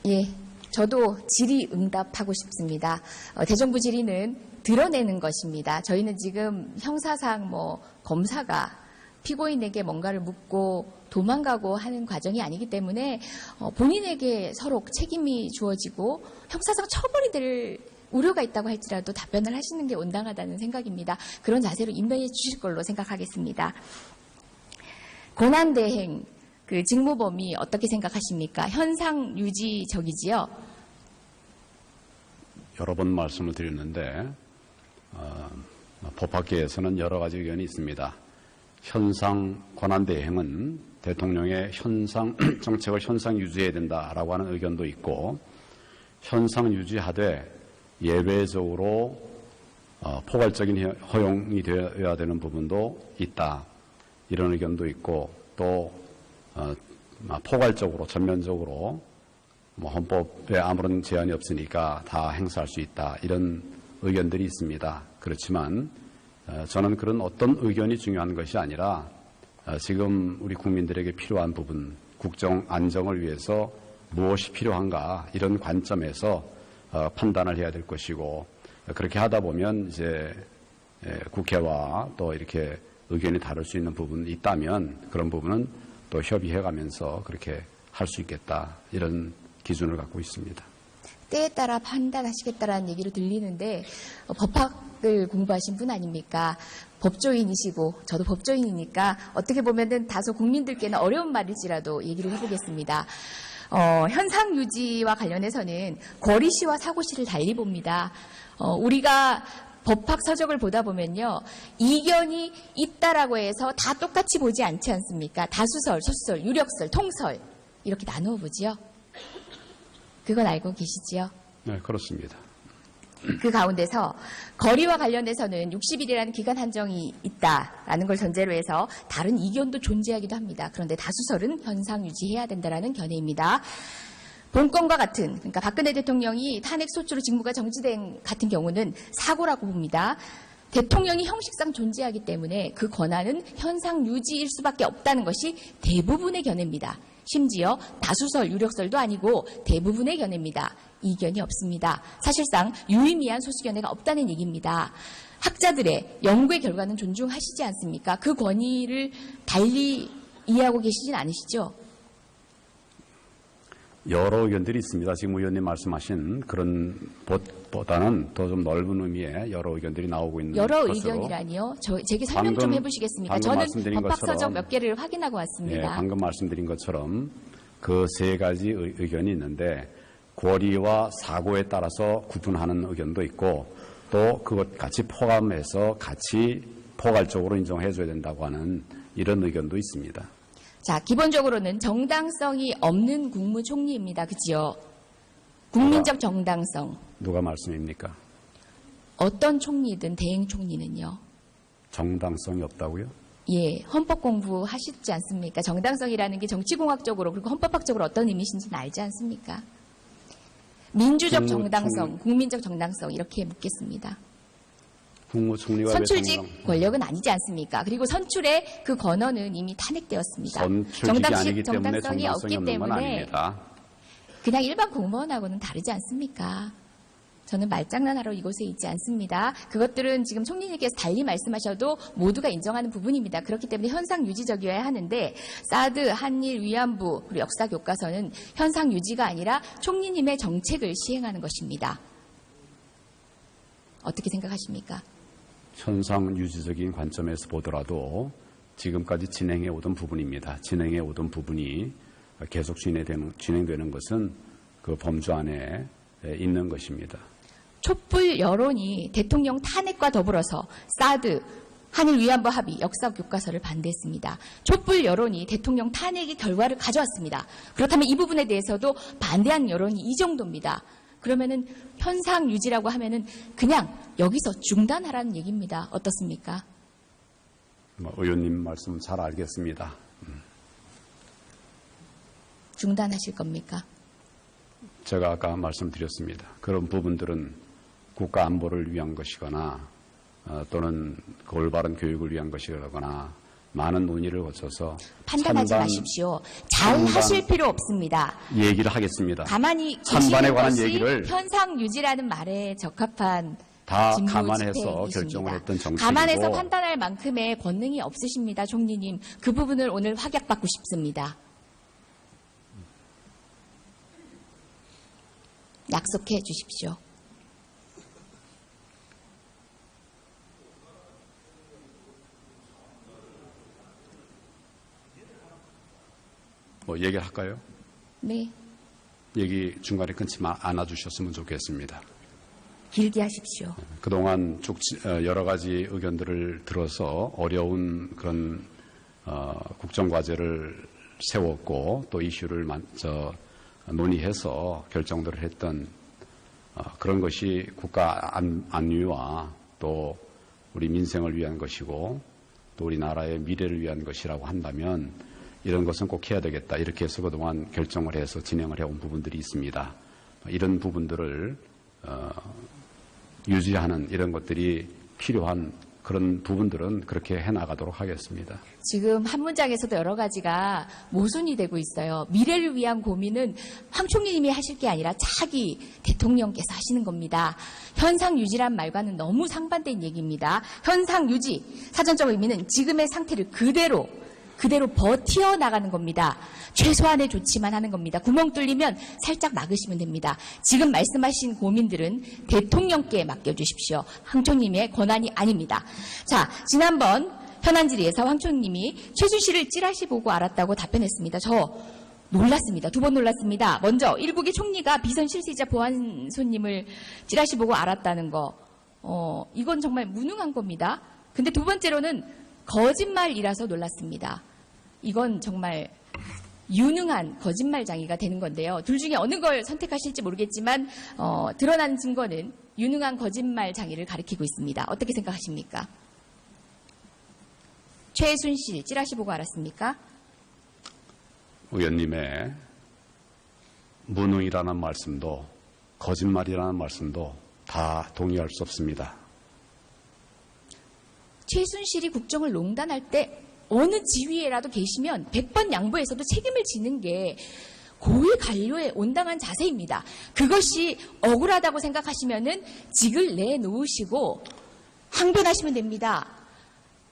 예, 저도 질의응답하고 싶습니다. 대정부 질의는 드러내는 것입니다. 저희는 지금 형사상 검사가 피고인에게 뭔가를 묻고 도망가고 하는 과정이 아니기 때문에 본인에게 서로 책임이 주어지고 형사상 처벌이 될 우려가 있다고 할지라도 답변을 하시는 게 온당하다는 생각입니다. 그런 자세로 임명해 주실 걸로 생각하겠습니다. 권한대행, 그 직무범위 어떻게 생각하십니까? 현상 유지적이지요? 여러 번 말씀을 드렸는데 법학계에서는 여러 가지 의견이 있습니다. 현상 권한대행은 대통령의 현상 정책을 현상 유지해야 된다라고 하는 의견도 있고, 현상 유지하되 예외적으로 포괄적인 허용이 되어야 되는 부분도 있다, 이런 의견도 있고, 또 포괄적으로 전면적으로 헌법에 아무런 제한이 없으니까 다 행사할 수 있다, 이런 의견들이 있습니다. 그렇지만 저는 그런 어떤 의견이 중요한 것이 아니라 지금 우리 국민들에게 필요한 부분, 국정 안정을 위해서 무엇이 필요한가, 이런 관점에서 판단을 해야 될 것이고, 그렇게 하다 보면 이제 국회와 또 이렇게 의견이 다를 수 있는 부분이 있다면 그런 부분은 또 협의해가면서 그렇게 할 수 있겠다, 이런 기준을 갖고 있습니다. 때에 따라 판단하시겠다라는 얘기로 들리는데 법학을 공부하신 분 아닙니까? 법조인이시고 저도 법조인이니까 어떻게 보면은 다소 국민들께는 어려운 말일지라도 얘기를 해보겠습니다. 현상 유지와 관련해서는 거리시와 사고시를 달리 봅니다. 우리가 법학 서적을 보다 보면요, 이견이 있다라고 해서 다 똑같이 보지 않지 않습니까? 다수설, 소수설, 유력설, 통설 이렇게 나누어 보지요. 그건 알고 계시지요? 네, 그렇습니다. 그 가운데서 거리와 관련해서는 60일이라는 기간 한정이 있다라는 걸 전제로 해서 다른 이견도 존재하기도 합니다. 그런데 다수설은 현상 유지해야 된다라는 견해입니다. 본건과 같은, 그러니까 박근혜 대통령이 탄핵 소추로 직무가 정지된 같은 경우는 사고라고 봅니다. 대통령이 형식상 존재하기 때문에 그 권한은 현상 유지일 수밖에 없다는 것이 대부분의 견해입니다. 심지어 다수설, 유력설도 아니고 대부분의 견해입니다. 이견이 없습니다. 사실상 유의미한 소수견해가 없다는 얘기입니다. 학자들의 연구의 결과는 존중하시지 않습니까? 그 권위를 달리 이해하고 계시진 않으시죠? 여러 의견들이 있습니다. 지금 의원님 말씀하신 그런 것보다는 더 좀 넓은 의미의 여러 의견들이 나오고 있는 여러 것으로. 의견이라니요? 제게 설명 좀 해보시겠습니까? 저는 법학서적 몇 개를 확인하고 왔습니다. 예, 방금 말씀드린 것처럼 그 세 가지 의견이 있는데, 고리와 사고에 따라서 구분하는 의견도 있고, 또 그것 같이 포함해서 같이 포괄적으로 인정해줘야 된다고 하는 이런 의견도 있습니다. 자, 기본적으로는 정당성이 없는 국무총리입니다. 그지요? 국민적 정당성. 누가 말씀입니까? 어떤 총리든 대행 총리는요. 정당성이 없다고요? 예, 헌법 공부하시지 않습니까? 정당성이라는 게 정치공학적으로 그리고 헌법학적으로 어떤 의미신지는 알지 않습니까? 민주적 정당성, 국민적 정당성 이렇게 묻겠습니다. 국무총리가 선출직 권력은 아니지 않습니까? 그리고 선출의 그 권한은 이미 탄핵되었습니다. 선출직이 아니기 때문에 정당성이 없기 없는 건 때문에 아닙니다. 그냥 일반 공무원하고는 다르지 않습니까? 저는 말장난하러 이곳에 있지 않습니다. 그것들은 지금 총리님께서 달리 말씀하셔도 모두가 인정하는 부분입니다. 그렇기 때문에 현상 유지적이어야 하는데, 사드, 한일, 위안부, 그리고 역사 교과서는 현상 유지가 아니라 총리님의 정책을 시행하는 것입니다. 어떻게 생각하십니까? 현상 유지적인 관점에서 보더라도 지금까지 진행해 오던 부분입니다. 진행해 오던 부분이 계속 진행되는 것은 그 범주 안에 있는 것입니다. 촛불 여론이 대통령 탄핵과 더불어서 사드, 한일 위안부 합의, 역사 교과서를 반대했습니다. 촛불 여론이 대통령 탄핵의 결과를 가져왔습니다. 그렇다면 이 부분에 대해서도 반대한 여론이 이 정도입니다. 그러면은 현상 유지라고 하면은 그냥 여기서 중단하라는 얘기입니다. 어떻습니까? 의원님 말씀 잘 알겠습니다. 중단하실 겁니까? 제가 아까 말씀드렸습니다. 그런 부분들은 국가 안보를 위한 것이거나 또는 그 올바른 교육을 위한 것이거나 많은 논의를 거쳐서 판단하지 마십시오. 잘 찬반 하실 필요 없습니다. 얘기를 하겠습니다. 가만히 찬반에 계시는 관한 것이 얘기를 현상 유지라는 말에 적합한 다 진보 감안해서 집회이십니다. 결정을 했던 정책이고 감안해서 판단할 만큼의 권능이 없으십니다. 총리님. 그 부분을 오늘 확약받고 싶습니다. 약속해 주십시오. 뭐 얘기를 할까요? 네, 얘기 중간에 끊지 않아 주셨으면 좋겠습니다. 길게 하십시오. 그동안 쭉 여러 가지 의견들을 들어서 어려운 그런 국정과제를 세웠고 또 이슈를 논의해서 결정들을 했던 그런 것이 국가 안위와 또 우리 민생을 위한 것이고 또 우리나라의 미래를 위한 것이라고 한다면 이런 것은 꼭 해야 되겠다. 이렇게 해서 그동안 결정을 해서 진행을 해온 부분들이 있습니다. 이런 부분들을 유지하는 이런 것들이 필요한 그런 부분들은 그렇게 해나가도록 하겠습니다. 지금 한 문장에서도 여러 가지가 모순이 되고 있어요. 미래를 위한 고민은 황 총리님이 하실 게 아니라 차기 대통령께서 하시는 겁니다. 현상 유지란 말과는 너무 상반된 얘기입니다. 현상 유지, 사전적 의미는 지금의 상태를 그대로 버티어 나가는 겁니다. 최소한의 조치만 하는 겁니다. 구멍 뚫리면 살짝 막으시면 됩니다. 지금 말씀하신 고민들은 대통령께 맡겨주십시오. 황 총리님의 권한이 아닙니다. 자, 지난번 현안 질의에서 황 총리님이 최순실을 찌라시 보고 알았다고 답변했습니다. 저 놀랐습니다. 두 번 놀랐습니다. 먼저 일국의 총리가 비선 실세자 보안손님을 찌라시 보고 알았다는 거, 이건 정말 무능한 겁니다. 근데 두 번째로는 거짓말이라서 놀랐습니다. 이건 정말 유능한 거짓말장이가 되는 건데요. 둘 중에 어느 걸 선택하실지 모르겠지만 드러난 증거는 유능한 거짓말장이를 가리키고 있습니다. 어떻게 생각하십니까? 최순실 찌라시 보고 알았습니까? 의원님의 무능이라는 말씀도 거짓말이라는 말씀도 다 동의할 수 없습니다. 최순실이 국정을 농단할 때 어느 지위에라도 계시면 100번 양보해서도 책임을 지는 게 고위 관료의 온당한 자세입니다. 그것이 억울하다고 생각하시면은 직을 내놓으시고 항변하시면 됩니다.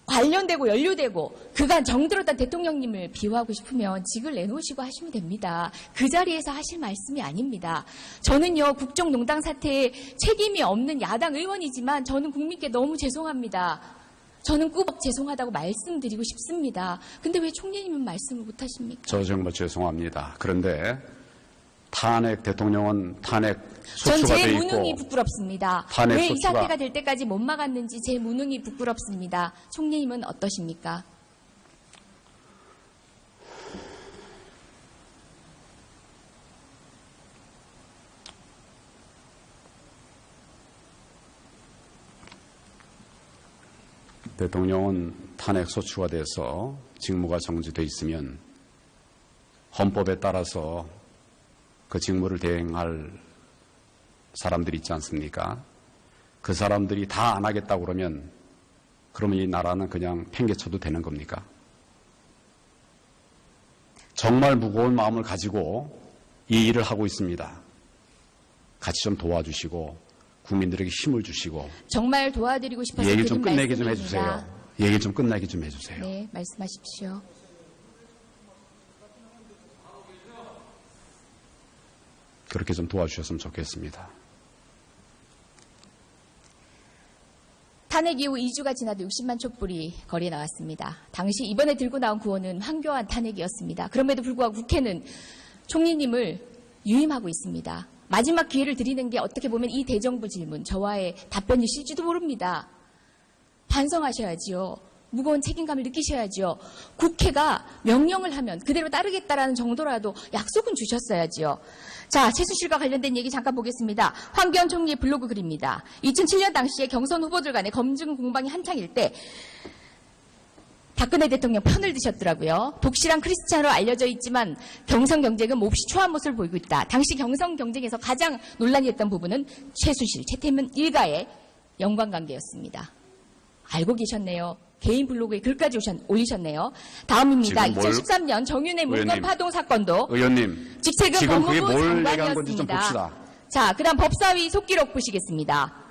관련되고 연루되고 그간 정들었던 대통령님을 비호하고 싶으면 직을 내놓으시고 하시면 됩니다. 그 자리에서 하실 말씀이 아닙니다. 저는요, 국정농단 사태에 책임이 없는 야당 의원이지만 저는 국민께 너무 죄송합니다. 저는 꾸벅 죄송하다고 말씀드리고 싶습니다. 근데 왜 총리님은 말씀을 못하십니까? 저 정말 죄송합니다. 그런데 대통령은 탄핵 전 소추가 제 돼 무능이 있고 부끄럽습니다. 탄핵 왜 이 소추가- 사태가 될 때까지 못 막았는지 제 무능이 부끄럽습니다. 총리님은 어떠십니까? 대통령은 탄핵 소추가 돼서 직무가 정지돼 있으면 헌법에 따라서 그 직무를 대행할 사람들이 있지 않습니까? 그 사람들이 다 안 하겠다고 그러면 이 나라는 그냥 팽개쳐도 되는 겁니까? 정말 무거운 마음을 가지고 이 일을 하고 있습니다. 같이 좀 도와주시고 국민들에게 힘을 주시고 정말 도와드리고 싶어서 얘기 좀 드린 끝내게 좀 말씀입니다. 해주세요. 얘기 좀 끝나게 좀 해주세요. 네, 말씀하십시오. 그렇게 좀 도와주셨으면 좋겠습니다. 탄핵 이후 2주가 지나도 60만 촛불이 거리에 나왔습니다. 당시 이번에 들고 나온 구호는 황교안 탄핵이었습니다. 그럼에도 불구하고 국회는 총리님을 유임하고 있습니다. 마지막 기회를 드리는 게 어떻게 보면 이 대정부 질문, 저와의 답변이실지도 모릅니다. 반성하셔야지요. 무거운 책임감을 느끼셔야지요. 국회가 명령을 하면 그대로 따르겠다라는 정도라도 약속은 주셨어야지요. 자, 최순실과 관련된 얘기 잠깐 보겠습니다. 황교안 총리의 블로그 글입니다. 2007년 당시에 경선 후보들 간의 검증 공방이 한창일 때 박근혜 대통령 편을 드셨더라고요. 독실한 크리스찬으로 알려져 있지만 경선 경쟁은 몹시 초한 모습을 보이고 있다. 당시 경선 경쟁에서 가장 논란이 됐던 부분은 최순실, 최태민 일가의 연관관계였습니다. 알고 계셨네요. 개인 블로그에 글까지 올리셨네요. 다음입니다. 지금 뭘- 2013년 정윤회 문건 의원님. 파동 사건도 의원님, 직책은 지금 그게 법무부 뭘 얘기한 건지 좀 장관이었습니다. 봅시다. 자, 그다음 법사위 속기록 보시겠습니다.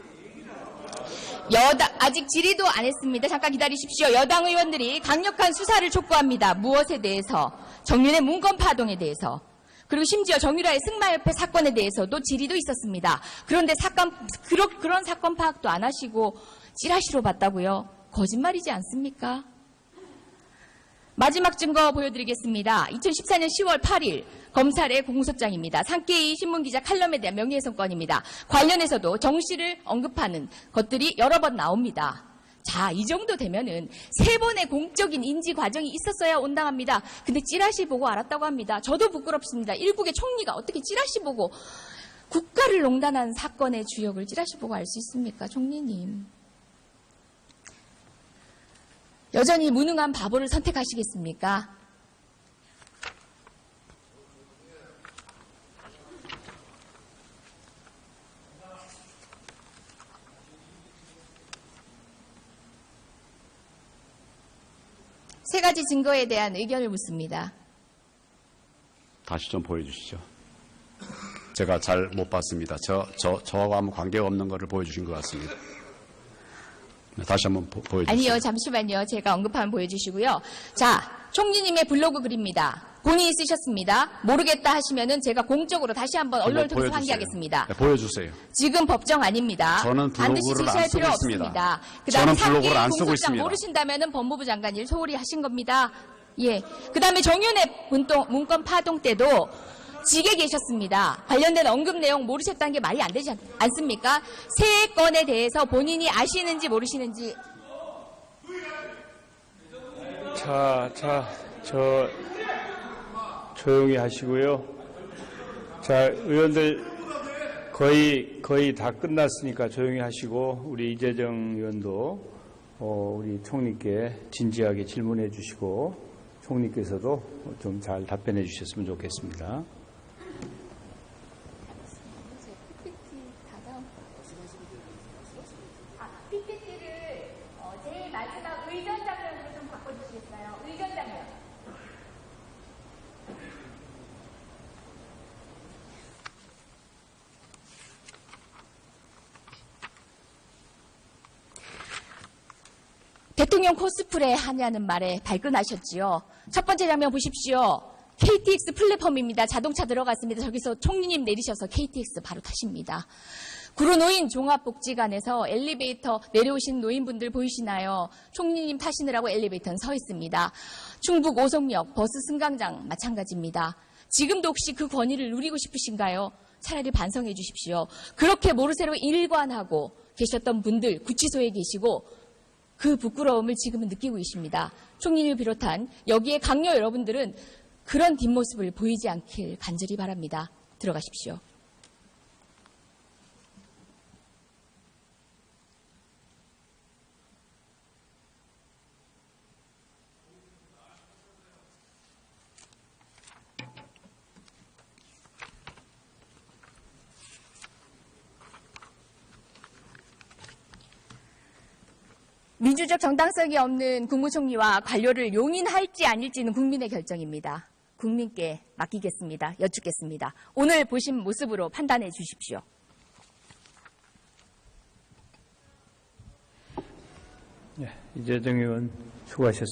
아직 질의도 안 했습니다. 잠깐 기다리십시오. 여당 의원들이 강력한 수사를 촉구합니다. 무엇에 대해서? 정윤회 문건 파동에 대해서. 그리고 심지어 정유라의 승마협회 사건에 대해서도 질의도 있었습니다. 그런데 그런 사건 파악도 안 하시고 찌라시로 봤다고요? 거짓말이지 않습니까? 마지막 증거 보여드리겠습니다. 2014년 10월 8일 검찰의 공소장입니다. 상케이 신문기자 칼럼에 대한 명예훼손 건입니다. 관련해서도 정 씨를 언급하는 것들이 여러 번 나옵니다. 자, 이 정도 되면은 3번의 공적인 인지 과정이 있었어야 온당합니다. 근데 찌라시 보고 알았다고 합니다. 저도 부끄럽습니다. 일국의 총리가 어떻게 찌라시 보고 국가를 농단한 사건의 주역을 찌라시 보고 알 수 있습니까, 총리님? 여전히 무능한 바보를 선택하시겠습니까? 세 가지 증거에 대한 의견을 묻습니다. 다시 좀 보여주시죠. 제가 잘 못 봤습니다. 저하고 아무 관계가 없는 것을 보여주신 것 같습니다. 다시 한번 보여주세요. 아니요, 잠시만요. 제가 언급하면 보여주시고요. 자, 총리님의 블로그 글입니다. 본인이 쓰셨습니다. 모르겠다 하시면은 제가 공적으로 다시 한번 언론을 통해서 보여주세요. 환기하겠습니다. 네, 보여주세요. 지금 법정 아닙니다. 저는 반드시 블로그를 지시할 안 쓰고 필요 있습니다. 없습니다. 저는 그다음에 블로그를 안 쓰고 공소장 있습니다. 모르신다면은 법무부 장관 일 소홀히 하신 겁니다. 예. 그다음에 정윤회 문건 파동 때도 직에 계셨습니다. 관련된 언급 내용 모르셨다는 게 말이 안 되지 않습니까? 세 건에 대해서 본인이 아시는지 모르시는지. 조용히 하시고요. 자, 의원들 거의 다 끝났으니까 조용히 하시고, 우리 이재정 의원도 우리 총리께 진지하게 질문해 주시고, 총리께서도 좀 잘 답변해 주셨으면 좋겠습니다. PPT를 제일 마지막 의전 장면으로 좀 바꿔주시겠어요? 의전 장면. 대통령 코스프레 하냐는 말에 발끈하셨지요. 첫 번째 장면 보십시오. KTX 플랫폼입니다. 자동차 들어갔습니다. 저기서 총리님 내리셔서 KTX 바로 타십니다. 구로노인 종합복지관에서 엘리베이터 내려오신 노인분들 보이시나요? 총리님 타시느라고 엘리베이터는 서 있습니다. 충북 오송역 버스 승강장 마찬가지입니다. 지금도 혹시 그 권위를 누리고 싶으신가요? 차라리 반성해 주십시오. 그렇게 모르쇠로 일관하고 계셨던 분들 구치소에 계시고 그 부끄러움을 지금은 느끼고 계십니다. 총리를 비롯한 여기에 강요 여러분들은 그런 뒷모습을 보이지 않길 간절히 바랍니다. 들어가십시오. 민주적 정당성이 없는 국무총리와 관료를 용인할지 아닐지는 국민의 결정입니다. 국민께 맡기겠습니다. 여쭙겠습니다. 오늘 보신 모습으로 판단해 주십시오. 이재정 의원 수고하셨습니다.